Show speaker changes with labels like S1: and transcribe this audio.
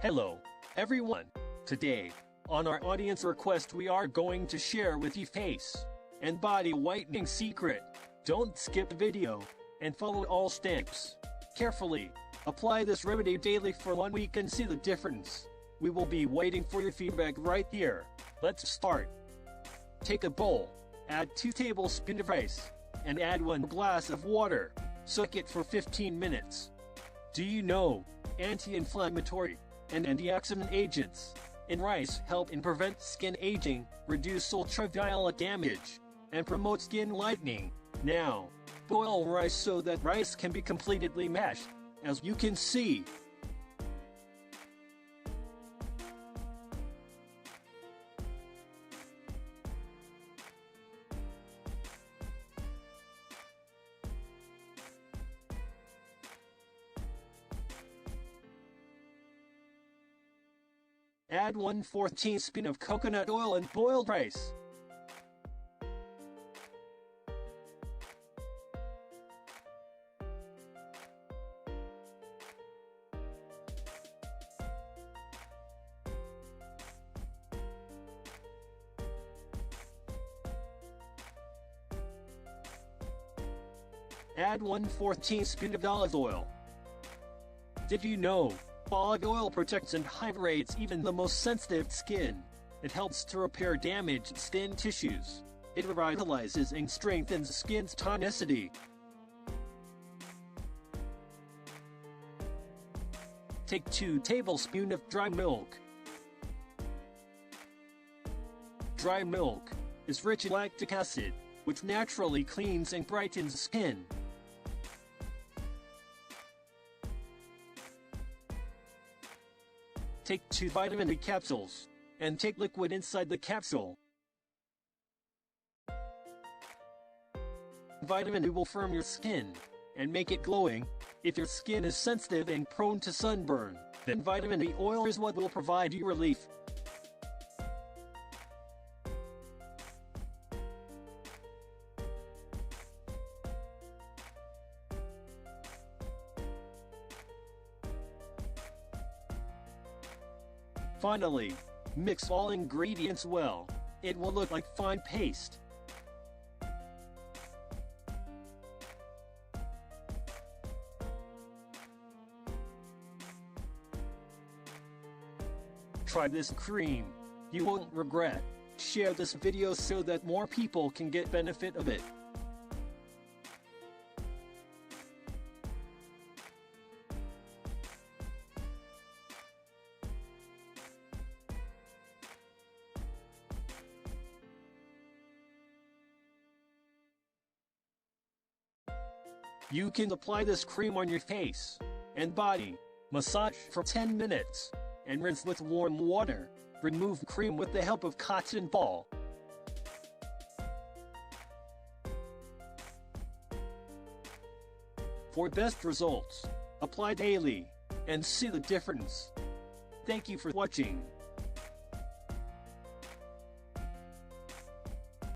S1: Hello, everyone. Today, on our audience request, we are going to share with you face and body whitening secret. Don't skip the video and follow all steps carefully. Apply this remedy daily for 1 week and see the difference. We will be waiting for your feedback right here. Let's start. Take a bowl, add 2 tablespoons of rice, and add 1 glass of water. Soak it for 15 minutes. Do you know anti-inflammatory and antioxidant agents in rice help in prevent skin aging, reduce ultraviolet damage, and promote skin lightening? Now, boil rice so that rice can be completely mashed, as you can see. Add 1/4 teaspoon of coconut oil and boiled rice. Add 1/4 teaspoon of olive oil. Did you know olive oil protects and hydrates even the most sensitive skin? It helps to repair damaged skin tissues. It revitalizes and strengthens skin's tonicity. Take 2 tablespoons of dry milk. Dry milk is rich in lactic acid, which naturally cleans and brightens skin. Take 2 vitamin D capsules, and take liquid inside the capsule. Vitamin D will firm your skin and make it glowing. If your skin is sensitive and prone to sunburn, then vitamin D oil is what will provide you relief. Finally, mix all ingredients well. It will look like fine paste. Try this cream. You won't regret. Share this video so that more people can get benefit of it. You can apply this cream on your face and body, massage for 10 minutes, and rinse with warm water. Remove cream with the help of cotton ball. For best results, apply daily and see the difference. Thank you for watching.